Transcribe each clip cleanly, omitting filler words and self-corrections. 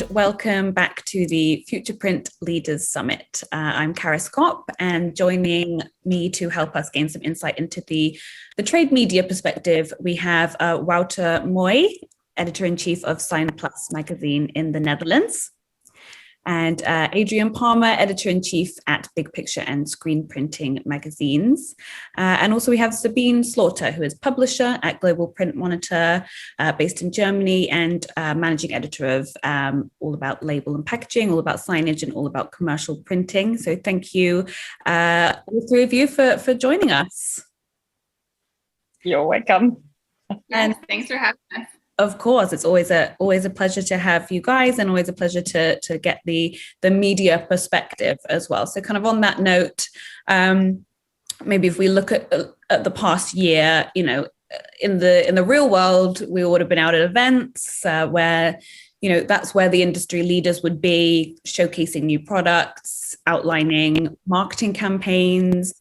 welcome back to the FuturePrint Leaders Summit. I'm KARIS COPP, and joining me to help us gain some insight into the trade media perspective, we have WOUTER MOOIJ, Editor-in-Chief of Sign Plus magazine in the Netherlands, and Adrienne Palmer, Editor-in-Chief at Big Picture and Screen Printing magazines. And also we have Sabine Slaughter, who is publisher at Global Print Monitor, based in Germany, and managing editor of all about label and packaging, all about signage, and all about commercial printing. So thank you, all three of you, for joining us. You're welcome. And thanks for having us. Of course, it's always a pleasure to have you guys, and always a pleasure to get the media perspective as well. So kind of on that note, maybe if we look at the past year, you know, in the real world, we would have been out at events where, you know, that's where the industry leaders would be, showcasing new products, outlining marketing campaigns,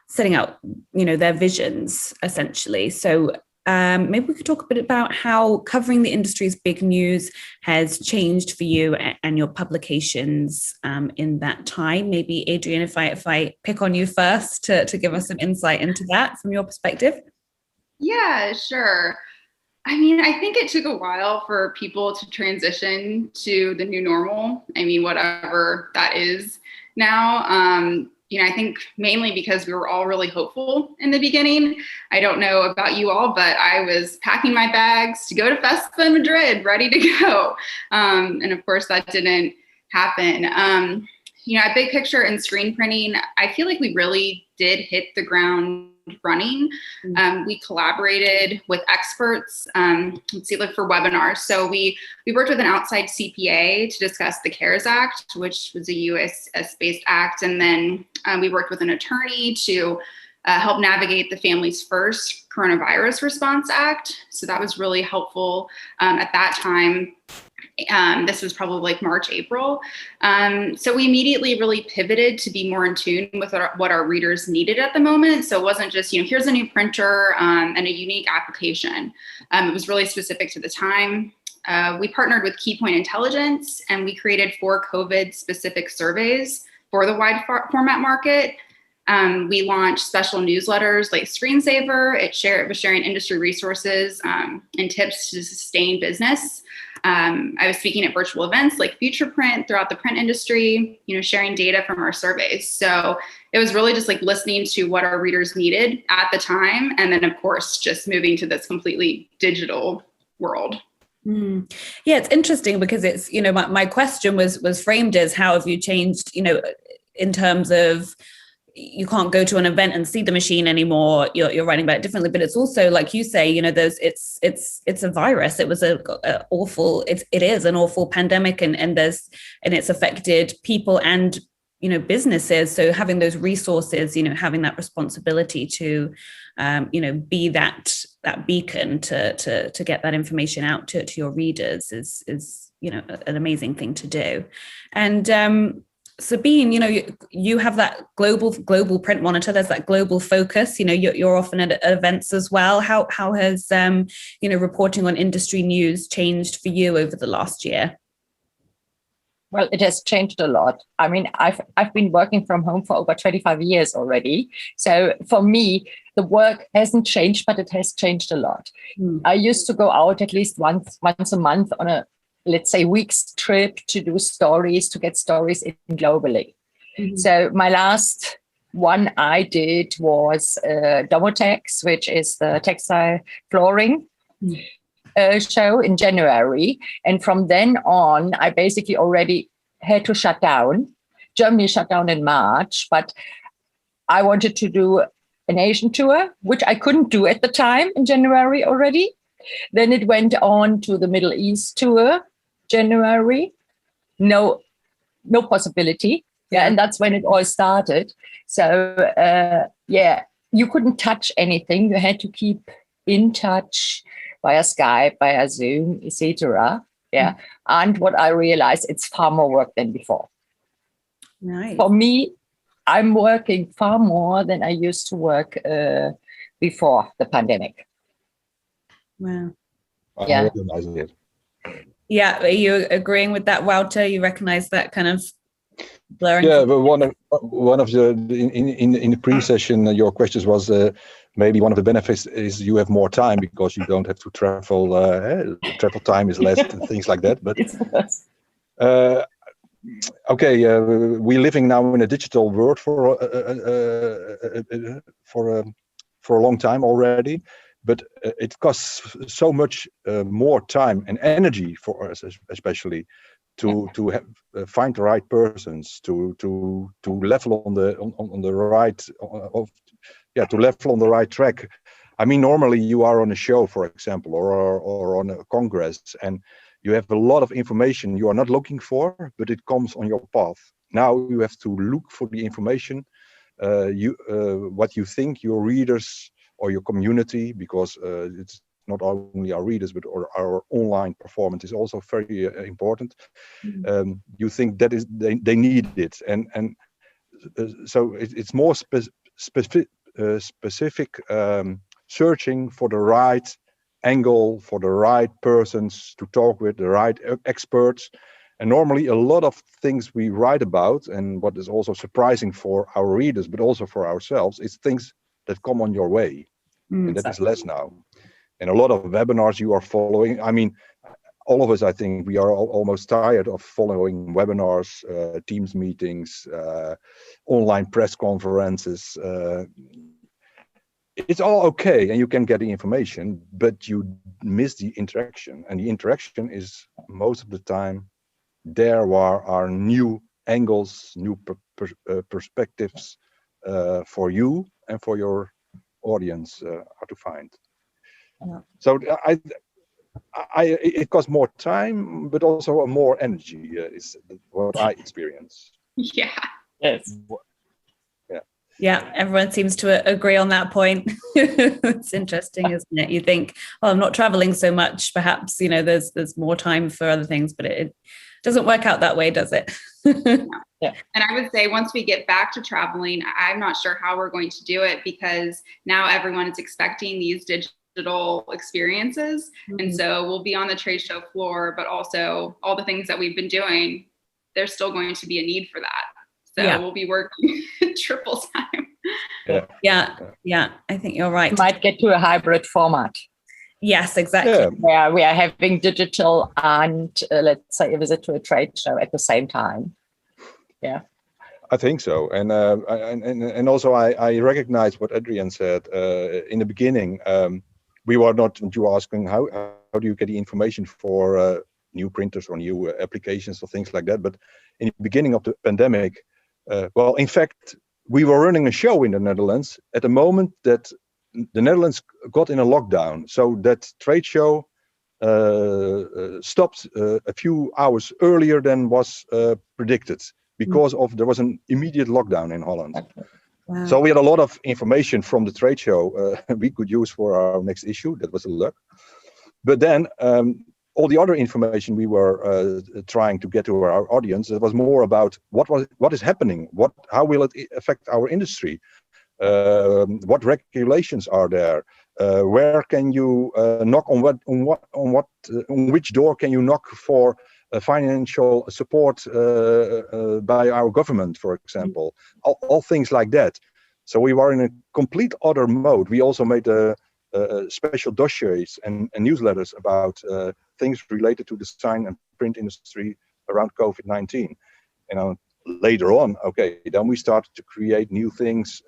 setting out, you know, their visions essentially. So maybe we could talk a bit about how covering the industry's big news has changed for you and your publications in that time. Maybe Adrienne, if I pick on you first to give us some insight into that from your perspective. Yeah, sure. I mean, I think it took a while for people to transition to the new normal. I mean, whatever that is now. You know, I think mainly because we were all really hopeful in the beginning. I don't know about you all, but I was packing my bags to go to FESPA in Madrid, ready to go. And of course, that didn't happen. You know, at Big Picture and Screen Printing, I feel like we really did hit the ground running. We collaborated with experts, look for webinars. So we worked with an outside CPA to discuss the CARES Act, which was a US-based act. And then we worked with an attorney to help navigate the Families First Coronavirus Response Act. So that was really helpful at that time. This was probably like March, April. So we immediately really pivoted to be more in tune with what our readers needed at the moment. So it wasn't just, you know, here's a new printer and a unique application. It was really specific to the time. We partnered with Keypoint Intelligence, and we created 4 COVID-specific surveys for the wide format market. We launched special newsletters like Screensaver. It was sharing industry resources and tips to sustain business. I was speaking at virtual events like FuturePrint throughout the print industry, you know, sharing data from our surveys. So it was really just like listening to what our readers needed at the time. And then, of course, just moving to this completely digital world. Yeah, it's interesting because it's, you know, my question was framed as how have you changed, you know, in terms of you can't go to an event and see the machine anymore. You're writing about it differently, but it's also, like you say, you know, it's a virus. It was it is an awful pandemic, and it's affected people and, you know, businesses. So having those resources, you know, having that responsibility to, you know, be that beacon to get that information out to your readers is, you know, an amazing thing to do. And Sabine, you know, you have that global print monitor. There's that global focus. You know, you're often at events as well. How has you know, reporting on industry news changed for you over the last year? Well, it has changed a lot. I mean, I've been working from home for over 25 years already. So for me, the work hasn't changed, but it has changed a lot. I used to go out at least once a month on a, let's say, week's trip to do stories, to get stories in globally. So my last one I did was Domotex, which is the textile flooring show in January. And from then on, I basically already had to shut down. Germany shut down in March, but I wanted to do an Asian tour, which I couldn't do at the time in January already. Then it went on to the Middle East tour, January, no possibility. Yeah, and that's when it all started. So yeah, you couldn't touch anything. You had to keep in touch via Skype, via Zoom, etc. Yeah, and what I realized, it's far more work than before. Nice. For me, I'm working far more than I used to work before the pandemic. Wow. Yeah. I recognize it. Yeah, are you agreeing with that, Wouter? You recognize that kind of blurring? Yeah, but one of the in the pre-session, your questions was maybe one of the benefits is you have more time because you don't have to travel. Travel time is less and things like that. But okay, we're living now in a digital world for a long time already. But it costs so much more time and energy for us, especially to find the right persons, to level on the right to level on the right track. I mean, normally you are on a show, for example, or on a congress, and you have a lot of information you are not looking for, but it comes on your path. Now you have to look for the information, what you think your readers or your community, because it's not only our readers, but our online performance is also very important. You think that is they need it, and so it's more specific searching for the right angle, for the right persons to talk with, the right experts. And normally a lot of things we write about, and what is also surprising for our readers, but also for ourselves, is things that come on your way. And that is less now. And a lot of webinars you are following. I mean, all of us, I think, we are almost tired of following webinars, Teams meetings, online press conferences. It's all okay, and you can get the information, but you miss the interaction. And the interaction is most of the time there are new angles, new perspectives for you and for your audience are to find. So it costs more time, but also more energy is what I experience. Yeah. Yes. Yeah, everyone seems to agree on that point. It's interesting, isn't it? You think, oh, I'm not traveling so much. Perhaps, there's more time for other things, but it doesn't work out that way, does it? Yeah. And I would say once we get back to traveling, I'm not sure how we're going to do it, because now everyone is expecting these digital experiences. And so we'll be on the trade show floor, but also all the things that we've been doing, there's still going to be a need for that. So we'll be working triple time. Yeah, I think you're right. Might get to a hybrid format. Yes, exactly. Yeah. Where we are having digital and let's say a visit to a trade show at the same time. Yeah, I think so, and also I recognize what Adrienne said in the beginning. We were not you asking how do you get the information for new printers or new applications or things like that. But in the beginning of the pandemic, well, in fact, we were running a show in the Netherlands at the moment that the Netherlands got in a lockdown. So that trade show stopped a few hours earlier than was predicted, because there was an immediate lockdown in Holland. Wow. So we had a lot of information from the trade show we could use for our next issue. That was a luck. But then all the other information we were trying to get to our audience, it was more about what is happening, how will it affect our industry, what regulations are there, where can you knock on which door can you knock for financial support by our government, for example, all things like that. So we were in a complete other mode. We also made special dossiers and newsletters about things related to the sign and print industry around COVID-19. And later on, okay, then we started to create new things,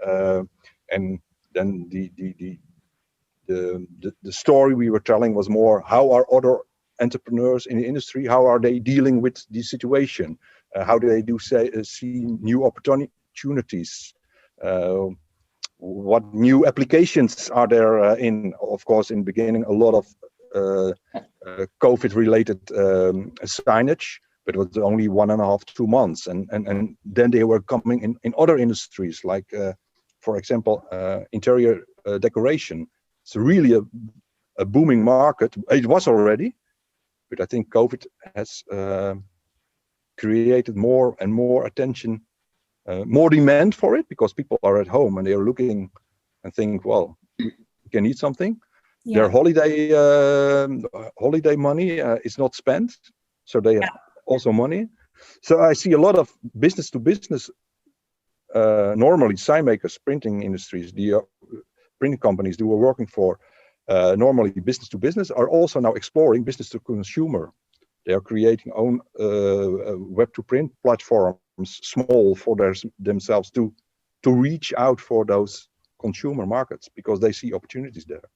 and then the story we were telling was more how are other entrepreneurs in the industry, how are they dealing with the situation, how do they see new opportunities, what new applications are there in. Of course, in the beginning a lot of COVID related signage, but it was only 1.5 to 2 months, and then they were coming in other industries like for example interior decoration. It's really a booming market. It was already, but I think COVID has created more and more attention, more demand for it, because people are at home and they are looking and think, well, we can eat something. Their holiday money is not spent, so they have also money. So I see a lot of business to business, normally sign makers, printing industries, the printing companies who are working for normally business to business are also now exploring business to consumer. They are creating own web to print platforms, small for themselves to reach out for those consumer markets because they see opportunities there.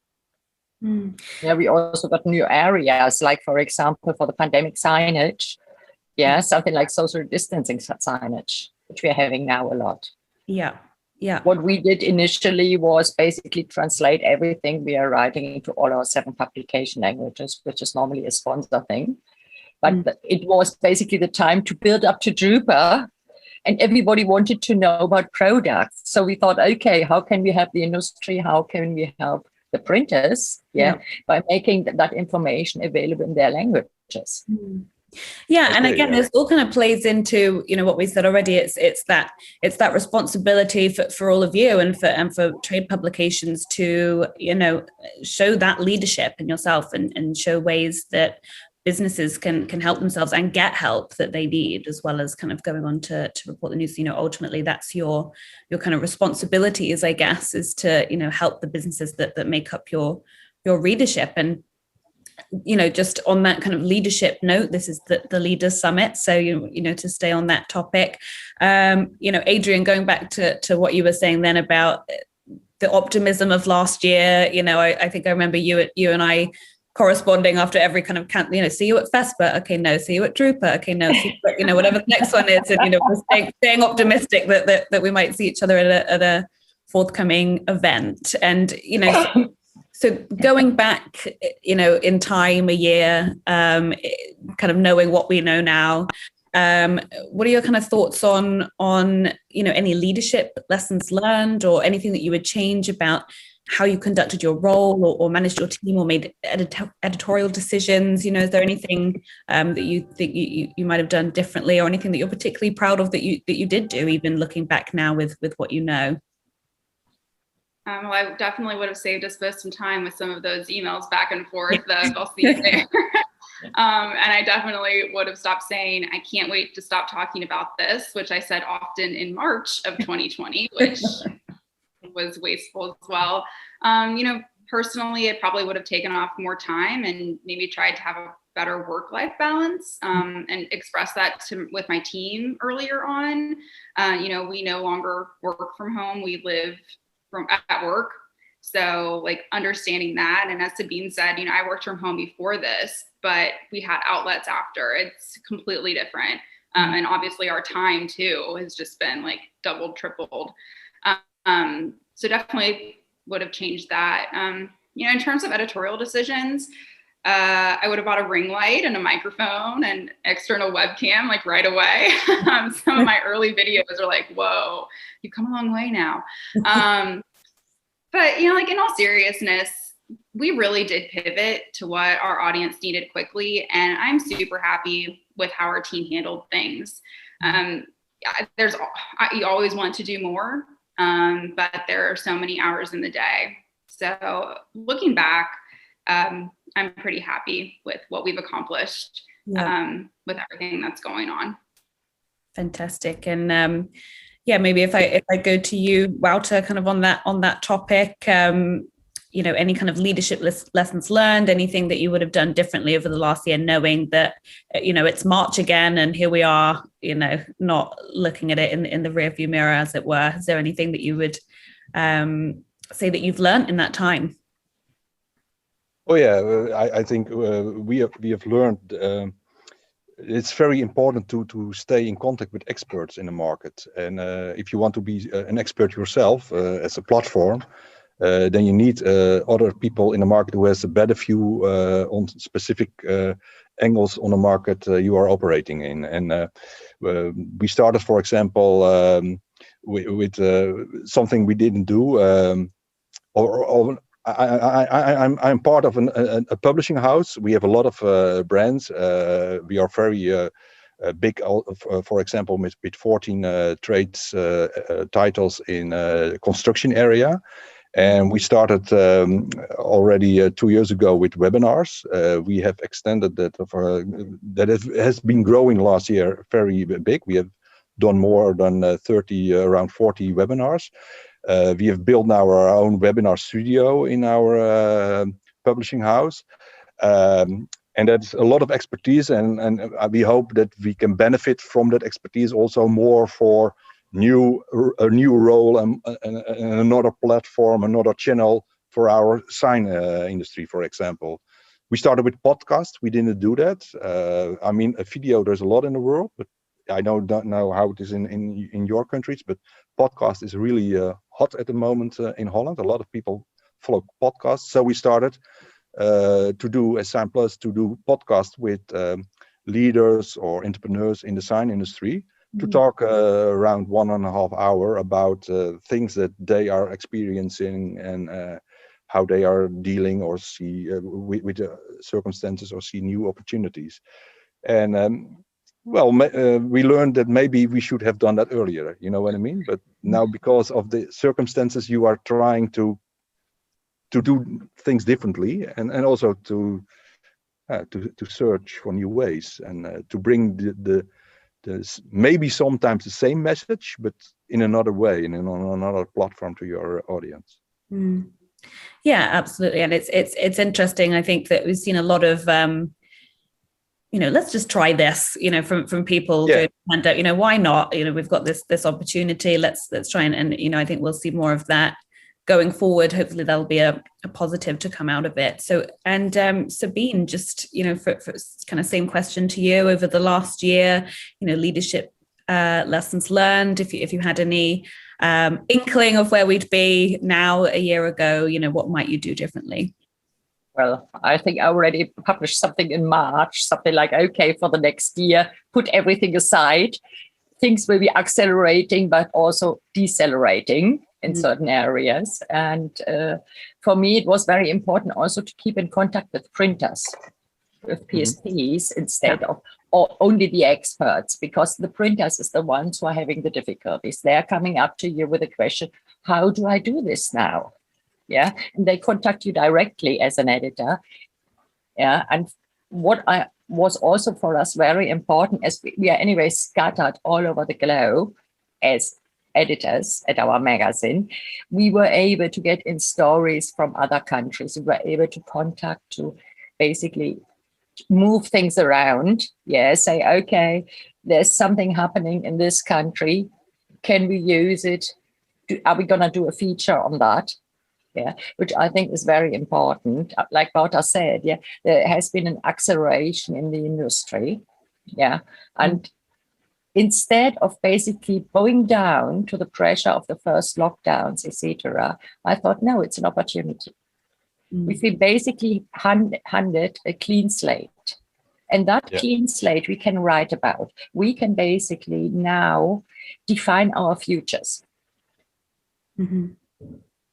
Yeah, we also got new areas, like for example, for the pandemic signage. Yeah, something like social distancing signage, which we are having now a lot. Yeah. Yeah. What we did initially was basically translate everything we are writing into all our 7 publication languages, which is normally a sponsor thing. But it was basically the time to build up to Drupal, and everybody wanted to know about products. So we thought, okay, how can we help the industry? How can we help the printers? By making that information available in their languages. Yeah, and again, this all kind of plays into, you know, what we said already. It's that responsibility for all of you and for trade publications to, you know, show that leadership in yourself and show ways that businesses can help themselves and get help that they need, as well as kind of going on to report the news. You know, ultimately that's your kind of responsibilities, I guess, is to, you know, help the businesses that make up your readership. And, you know, just on that kind of leadership note, this is the Leaders Summit. So, you know, to stay on that topic, you know, Adrienne, going back to what you were saying then about the optimism of last year, you know, I think I remember you and I corresponding after every kind of you know, see you at FESPA, okay, no, see you at Drupal, okay, no, you know, whatever the next one is, and, you know, staying optimistic that we might see each other at a forthcoming event. And, you know, so going back, you know, in time, a year, kind of knowing what we know now, what are your kind of thoughts on, you know, any leadership lessons learned or anything that you would change about how you conducted your role or managed your team or made editorial decisions? You know, is there anything that you think you might have done differently, or anything that you're particularly proud of that you did do, even looking back now with what you know? Well, I definitely would have saved us both some time with some of those emails back and forth that I'll see there. And I definitely would have stopped saying, I can't wait to stop talking about this, which I said often in March of 2020, which was wasteful as well. You know, personally, it probably would have taken off more time and maybe tried to have a better work-life balance, and express that with my team earlier on. You know, we no longer work from home, we live at work. So like understanding that, and as Sabine said, you know, I worked from home before this, but we had outlets after. It's completely different. And obviously our time too has just been like doubled, tripled. So definitely would have changed that. You know, in terms of editorial decisions, I would have bought a ring light and a microphone and external webcam like right away. Some of my early videos are like, whoa, you've come a long way now. But, you know, like in all seriousness, we really did pivot to what our audience needed quickly. And I'm super happy with how our team handled things. You always want to do more, but there are so many hours in the day. So looking back, I'm pretty happy with what we've accomplished, with everything that's going on. Fantastic. And yeah, maybe if I go to you, Wouter, kind of on that topic, you know, any kind of leadership lessons learned, anything that you would have done differently over the last year, knowing that, you know, it's March again, and here we are, you know, not looking at it in the rearview mirror, as it were. Is there anything that you would say that you've learned in that time? Oh yeah, I think we have learned. It's very important to stay in contact with experts in the market, and if you want to be an expert yourself as a platform, then you need other people in the market who has a better view on specific angles on the market you are operating in. And we started, for example, with something we didn't do, I'm part of a publishing house. We have a lot of brands. We are very big, for example, with 14 trades titles in construction area. And we started already 2 years ago with webinars. We have extended that. That has been growing last year very big. We have done more than around 40 webinars. We have built now our own webinar studio in our publishing house. And that's a lot of expertise, and we hope that we can benefit from that expertise also more for a new role and another platform, another channel for our sign industry, for example. We started with podcasts. We didn't do that. I mean, a video, there's a lot in the world, but I don't know how it is in your countries, but podcast is really hot at the moment in Holland. A lot of people follow podcasts. So we started to do a Sign Plus, to do podcasts with leaders or entrepreneurs in the sign industry, to talk around 1.5 hours about things that they are experiencing and how they are dealing or see with circumstances or see new opportunities. And we learned that maybe we should have done that earlier, you know what I mean? But now, because of the circumstances, you are trying to do things differently, and also to search for new ways and to bring the maybe sometimes the same message, but in another way and on another platform to your audience. Yeah, absolutely. And it's interesting. I think that we've seen a lot of let's just try this, from people during the pandemic, why not? We've got this opportunity. Let's try and I think we'll see more of that going forward. Hopefully there'll be a positive to come out of it. So, and Sabine, just, for kind of same question to you, over the last year, leadership lessons learned, if you had any inkling of where we'd be now a year ago, what might you do differently? Well, I think I already published something in March, something like, okay, for the next year, put everything aside. Things will be accelerating, but also decelerating in certain areas. And for me, it was very important also to keep in contact with printers, with PSPs, instead of only the experts, because the printers is the ones who are having the difficulties. They're coming up to you with a question, how do I do this now? Yeah, and they contact you directly as an editor. Yeah, and what was also for us very important, as we are anyway scattered all over the globe as editors at our magazine, we were able to get in stories from other countries. We were able to contact, to basically move things around. Yeah, say, okay, there's something happening in this country. Can we use it? Are we going to do a feature on that? Yeah, which I think is very important. Like WOUTER said, yeah, there has been an acceleration in the industry. Yeah, and instead of basically bowing down to the pressure of the first lockdowns, etc., I thought, no, it's an opportunity. If we basically handed a clean slate, and that clean slate we can write about, we can basically now define our futures.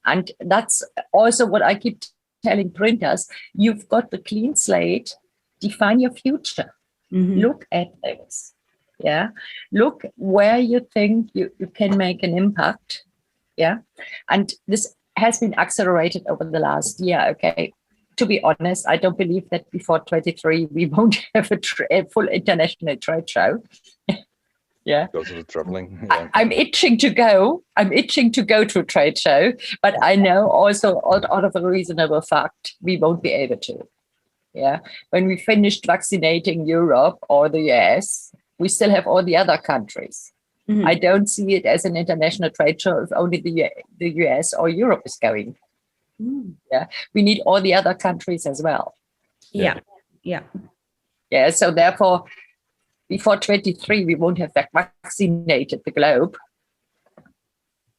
And that's also what I keep telling printers. You've got the clean slate, define your future. Look at things. Yeah, look where you think you can make an impact. Yeah, and this has been accelerated over the last year. Okay, to be honest, I don't believe that before 23 we won't have a full international trade show. Yeah, because of the traveling. I'm itching to go. I'm itching to go to a trade show, but I know also out of a reasonable fact we won't be able to. Yeah, when we finished vaccinating Europe or the US, we still have all the other countries. I don't see it as an international trade show if only the US or Europe is going. Yeah, we need all the other countries as well. Yeah. So therefore, before 23, we won't have vaccinated the globe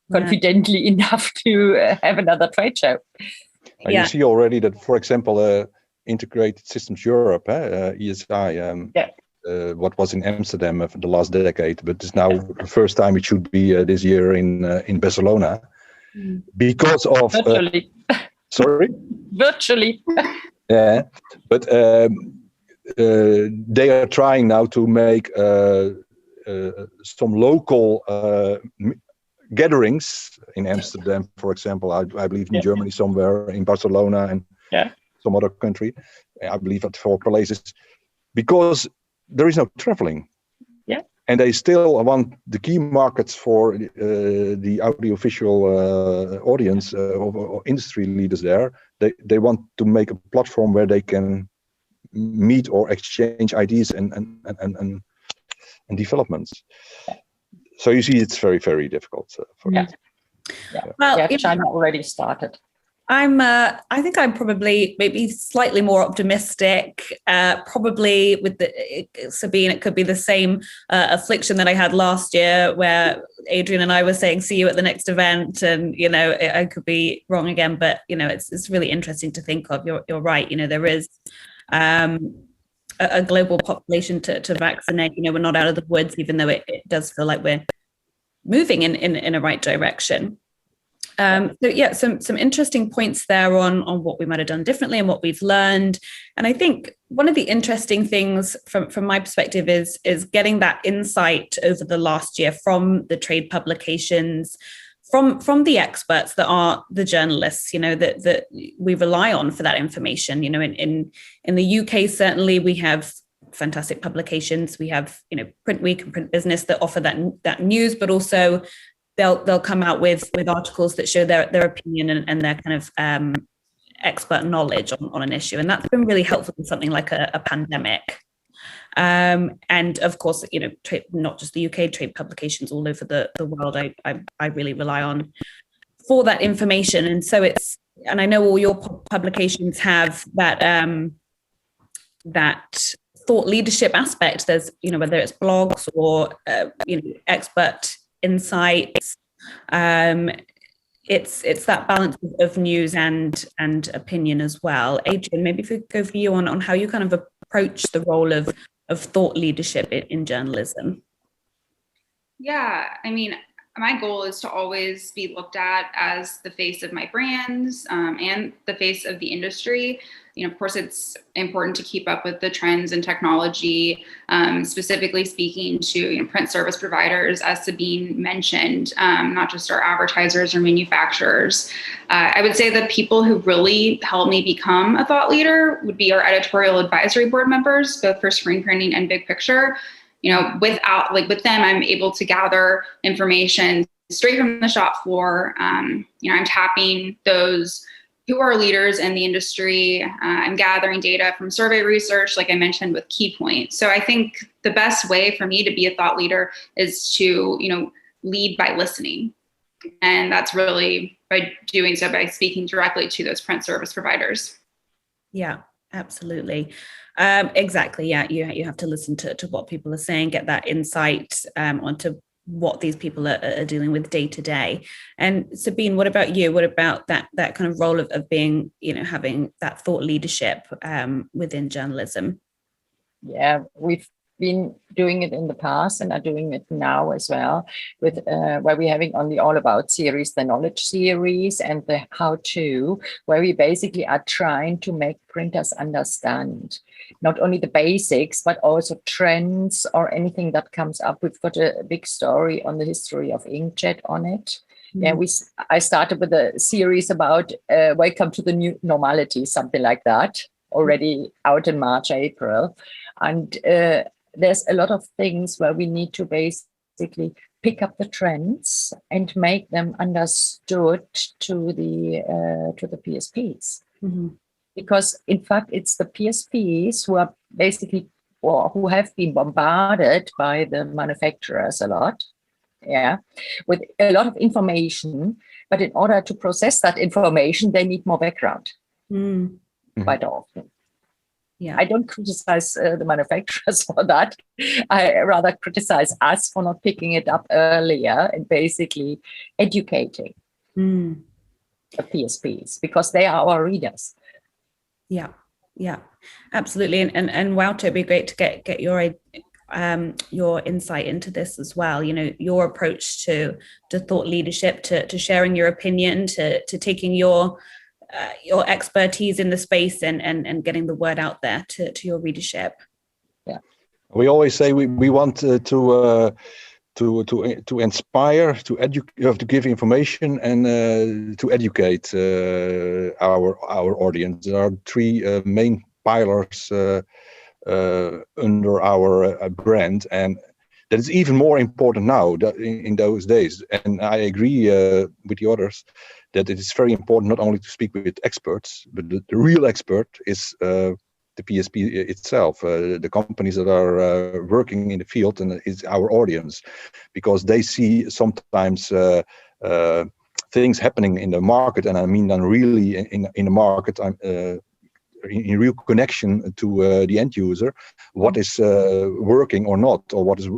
confidently enough to have another trade show. And you see already that, for example, Integrated Systems Europe, ESI, what was in Amsterdam for the last decade, but it's now the first time it should be this year in Barcelona, because of virtually. Sorry, virtually. Yeah, but they are trying now to make some local gatherings in Amsterdam, for example. I believe in Germany somewhere, in Barcelona, and some other country. I believe at 4 places, because there is no traveling. Yeah. And they still want the key markets for the audiovisual audience or industry leaders there. They want to make a platform where they can meet or exchange ideas and developments. So you see, it's very, very difficult for them. Well, China already started. I think I'm probably maybe slightly more optimistic. Probably with Sabine, it could be the same affliction that I had last year, where Adrienne and I were saying, "See you at the next event," and I could be wrong again. But it's really interesting to think of. You're right. There is a global population to vaccinate. We're not out of the woods, even though it does feel like we're moving in a right direction. Some interesting points there on what we might have done differently and what we've learned. And I think one of the interesting things from my perspective is getting that insight over the last year from the trade publications, from the experts that are the journalists, that we rely on for that information. In the UK, certainly we have fantastic publications. We have, Print Week and Print Business that offer that news, but also they'll come out with articles that show their opinion and their kind of expert knowledge on an issue. And that's been really helpful in something like a pandemic. And of course, not just the UK, trade publications all over the world, I really rely on for that information. And so and I know all your publications have that thought leadership aspect. There's, whether it's blogs or, expert insights, it's that balance of news and opinion as well. Adrienne, maybe if we go for you on how you kind of approach the role of thought leadership in journalism. Yeah, my goal is to always be looked at as the face of my brands and the face of the industry. Of course, it's important to keep up with the trends in technology, specifically speaking to print service providers, as Sabine mentioned, not just our advertisers or manufacturers. I would say the people who really helped me become a thought leader would be our editorial advisory board members, both for screen printing and big picture. With them, I'm able to gather information straight from the shop floor. I'm tapping those who are leaders in the industry. I'm gathering data from survey research, like I mentioned, with key points. So I think the best way for me to be a thought leader is to, lead by listening. And that's really by doing so by speaking directly to those print service providers. Yeah, absolutely. Exactly. Yeah, you have to listen to what people are saying, get that insight onto what these people are dealing with day to day. And Sabine, what about you? What about that kind of role of being, having that thought leadership within journalism? Yeah, we've been doing it in the past and are doing it now as well, with where we're having on the All About series, the knowledge series, and the how to, where we basically are trying to make printers understand not only the basics, but also trends or anything that comes up. We've got a big story on the history of inkjet on it. Yeah, I started with a series about welcome to the new normality, something like that, already out in March, April. And there's a lot of things where we need to basically pick up the trends and make them understood to the PSPs. Mm-hmm. Because in fact, it's the PSPs who are basically, or who have been bombarded by the manufacturers a lot, with a lot of information. But in order to process that information, they need more background quite often. Yeah, I don't criticize the manufacturers for that. I rather criticize us for not picking it up earlier and basically educating the PSPs, because they are our readers. Yeah, absolutely. And WOUTER, it'd be great to get your insight into this as well. Your approach to thought leadership, to sharing your opinion, to taking your expertise in the space and getting the word out there to your readership. Yeah, we always say we want to to inspire, to educate, to give information, and to educate our audience. There are three main pillars under our brand, and that is even more important now in those days. And I agree with the others that it is very important not only to speak with experts, but the real expert is the PSP itself, the companies that are working in the field, and it's our audience, because they see sometimes things happening in the market, and I mean then really in the market, in real connection to the end user, what is working or not, or what is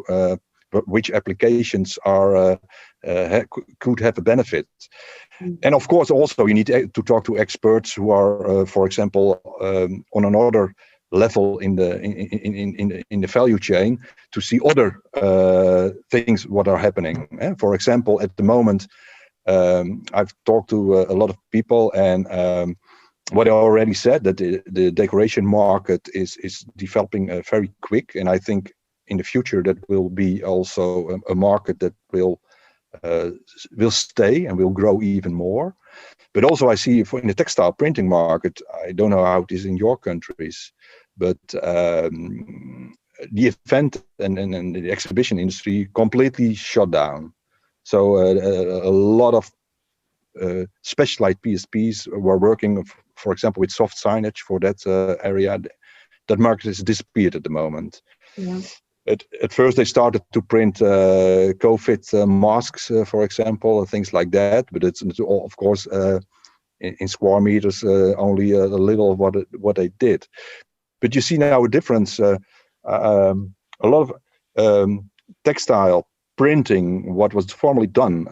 which applications are could have a benefit. And of course, also you need to talk to experts who are, for example, on another level in the value chain, to see other things what are happening. For example, at the moment, I've talked to a lot of people, and what I already said, that the decoration market is developing very quick, and I think in the future that will be also a market that will stay and will grow even more. But also I see in the textile printing market, I don't know how it is in your countries, but the event and the exhibition industry completely shut down. So a lot of specialized PSPs were working, for example, with soft signage for that area. That market has disappeared at the moment. Yeah. At first they started to print COVID masks, for example, and things like that. But it's all, of course, in square meters, only a little of what they did. But you see now a difference. A lot of textile printing, what was formerly done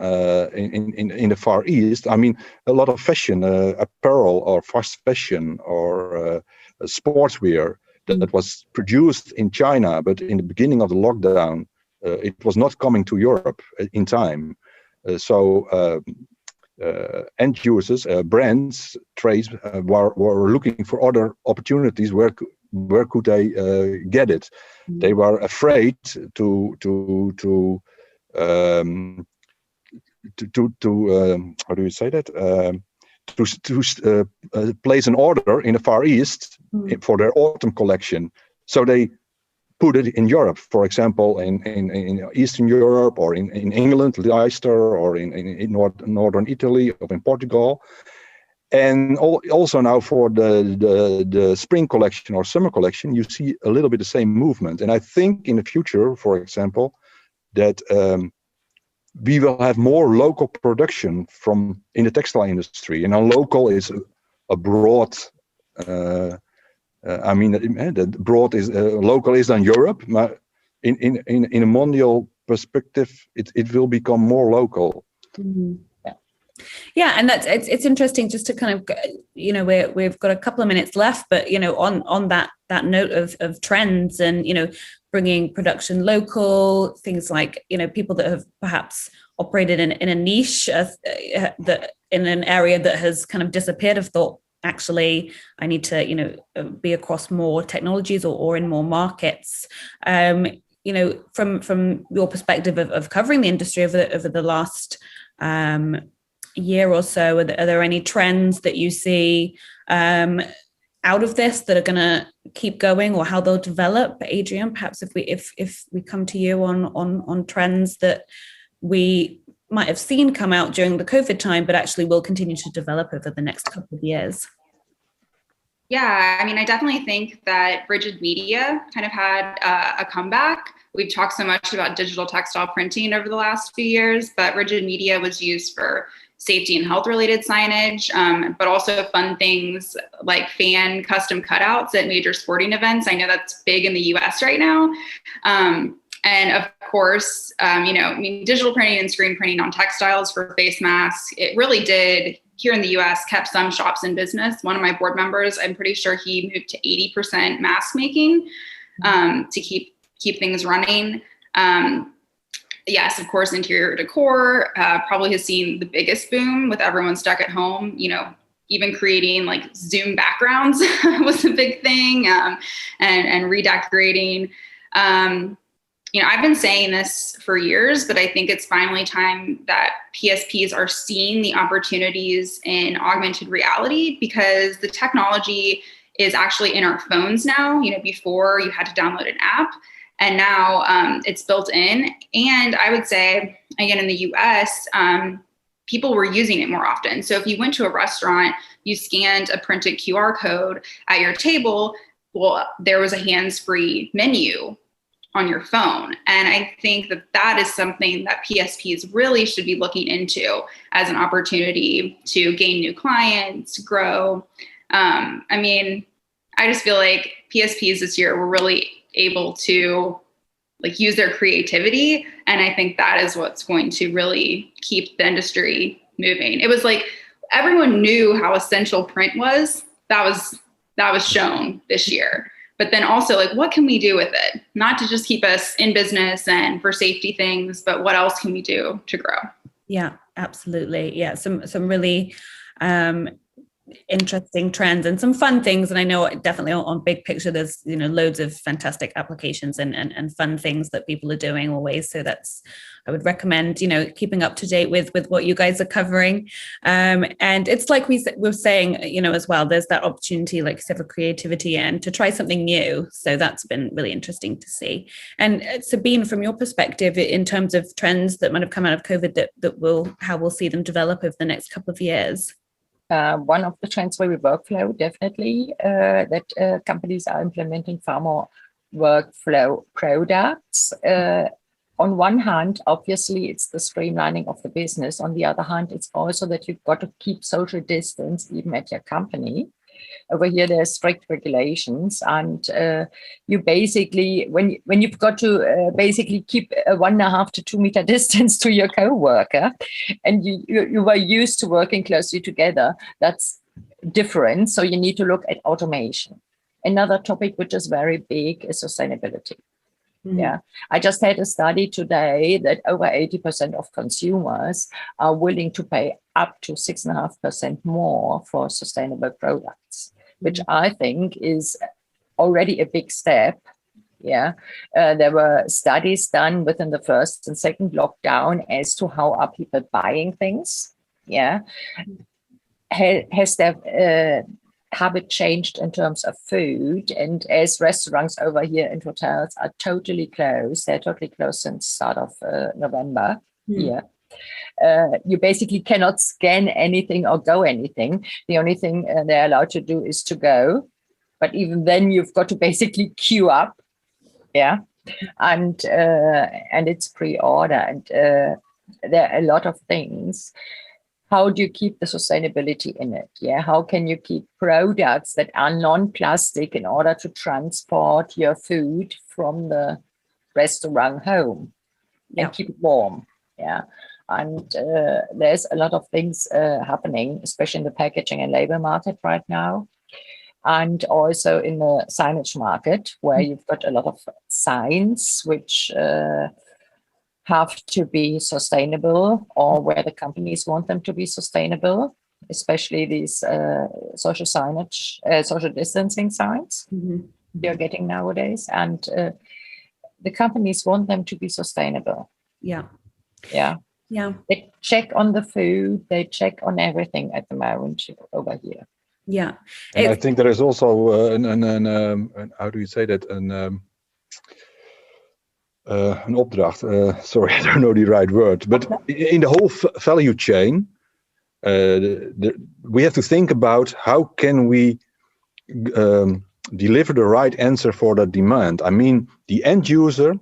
in the Far East. I mean, a lot of fashion, apparel or fast fashion or sportswear that was produced in China, but in the beginning of the lockdown, it was not coming to Europe in time. So end users, brands, trades were looking for other opportunities. Where could they get it? They were afraid to how do you say that? To place an order in the Far East for their autumn collection. So they put it in Europe, for example, in Eastern Europe, or in England, Leicester, or in northern Italy, or in Portugal. And also now for the spring collection or summer collection, you see a little bit the same movement. And I think in the future, for example, that we will have more local production in the textile industry. And local is a broad. I mean, the broad is local is than Europe. But in a mondial perspective, it will become more local. Mm-hmm. Yeah, and it's interesting just to kind of, we've got a couple of minutes left, but on that note of trends and bringing production local, things like people that have perhaps operated in a niche that in an area that has kind of disappeared have thought, actually I need to be across more technologies or in more markets. From your perspective of covering the industry over the last year or so, are there any trends that you see out of this that are going to keep going, or how they'll develop? Adrienne, perhaps if we come to you on trends that we might have seen come out during the COVID time, but actually will continue to develop over the next couple of years. Yeah, I mean, I definitely think that rigid media kind of had a comeback. We've talked so much about digital textile printing over the last few years, but rigid media was used for safety and health related signage, but also fun things like fan custom cutouts at major sporting events. I know that's big in the US right now. And of course, digital printing and screen printing on textiles for face masks, it really did, here in the US, kept some shops in business. One of my board members, I'm pretty sure he moved to 80% mask making to keep things running. Yes, of course, interior decor probably has seen the biggest boom with everyone stuck at home. Even creating like Zoom backgrounds was a big thing, and redecorating. I've been saying this for years, but I think it's finally time that PSPs are seeing the opportunities in augmented reality, because the technology is actually in our phones now. Before you had to download an app, and now it's built in. And I would say, again, in the US, people were using it more often. So if you went to a restaurant, you scanned a printed QR code at your table, well, there was a hands-free menu on your phone. And I think that is something that PSPs really should be looking into as an opportunity to gain new clients, grow. I just feel like PSPs this year were really able to use their creativity. And I think that is what's going to really keep the industry moving. It was like everyone knew how essential print was. That was shown this year. But then also, what can we do with it? Not to just keep us in business and for safety things, but what else can we do to grow? Yeah, absolutely. Yeah, some really interesting trends and some fun things. And I know definitely on big picture, there's, loads of fantastic applications and fun things that people are doing always. So I would recommend, keeping up to date with what you guys are covering. And it's like we were saying, as well, there's that opportunity, like you said, for creativity and to try something new. So that's been really interesting to see. And Sabine, from your perspective, in terms of trends that might have come out of COVID how we'll see them develop over the next couple of years. One of the trends will be workflow, definitely, that companies are implementing far more workflow products. On one hand, obviously, it's the streamlining of the business. On the other hand, it's also that you've got to keep social distance even at your company. Over here, there's strict regulations, and you basically, when you've got to basically keep a 1.5 to 2 meter distance to your co-worker, and you were used to working closely together, that's different. So you need to look at automation. Another topic which is very big is sustainability. Mm-hmm. Yeah, I just had a study today that over 80% of consumers are willing to pay up to 6.5% more for sustainable products, which I think is already a big step. Yeah, there were studies done within the first and second lockdown as to how are people buying things. Yeah, has their habit changed in terms of food, and as restaurants over here and hotels are totally closed, they're totally closed since start of November here. You basically cannot scan anything or go anything. The only thing they're allowed to do is to go, but even then you've got to basically queue up. Yeah, and it's pre-order, and there are a lot of things. How do you keep the sustainability in it? Yeah, how can you keep products that are non-plastic in order to transport your food from the restaurant home and keep it warm? Yeah, and there's a lot of things happening, especially in the packaging and label market right now, and also in the signage market, where you've got a lot of signs which have to be sustainable, or where the companies want them to be sustainable, especially these social signage, social distancing signs you're getting nowadays. And the companies want them to be sustainable. Yeah. They check on the food, they check on everything at the moment over here. Yeah. And I think there is also how do you say that? An opdracht, sorry, I don't know the right word, but in the whole value chain, we have to think about how can we deliver the right answer for that demand. I mean, the end user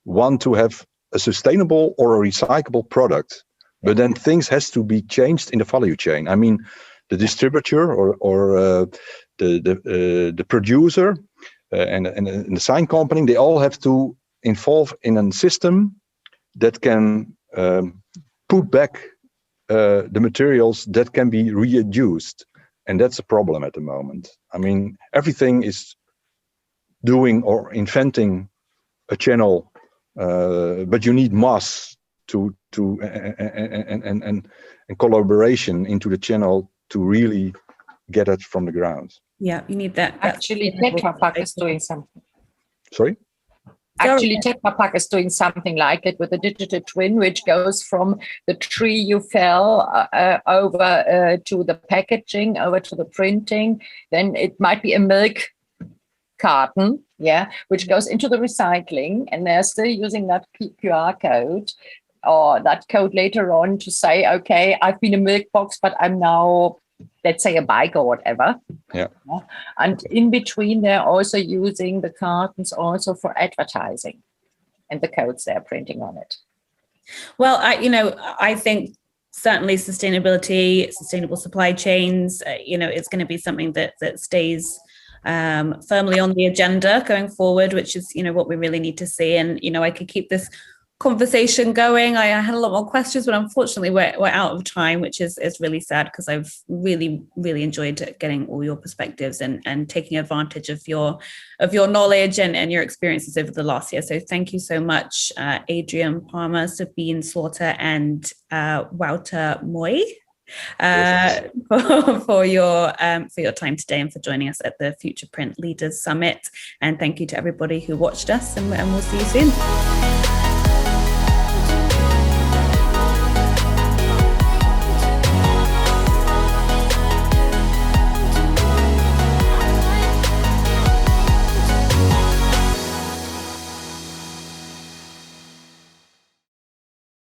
want to have a sustainable or a recyclable product, but then things has to be changed in the value chain. I mean, the distributor or the producer and the sign company, they all have to involve in a system that can put back the materials that can be reused. And that's a problem at the moment. I mean, everything is doing or inventing a channel, but you need mass and collaboration into the channel to really get it from the ground. Yeah, you need that. Actually, Tetra Pak is doing something. Sorry? Actually, Tetra Pak is doing something like it with a digital twin, which goes from the tree you fell over to the packaging, over to the printing. Then it might be a milk carton, which goes into the recycling, and they're still using that QR code or that code later on to say, okay, I've been a milk box, but I'm now, let's say, a bike or whatever. Yeah. And in between, they're also using the cartons also for advertising and the codes they're printing on it. Well, I think certainly sustainability, sustainable supply chains, it's going to be something that stays firmly on the agenda going forward, which is, what we really need to see. And, I could keep this conversation going. I had a lot more questions, but unfortunately we're out of time, which is really sad, because I've really enjoyed getting all your perspectives and taking advantage of your knowledge and your experiences over the last year. So thank you so much, Adrienne Palmer, Sabine Slaughter, and WOUTER MOOIJ. For your time today and for joining us at the FuturePrint Leaders Summit. And thank you to everybody who watched us, and we'll see you soon.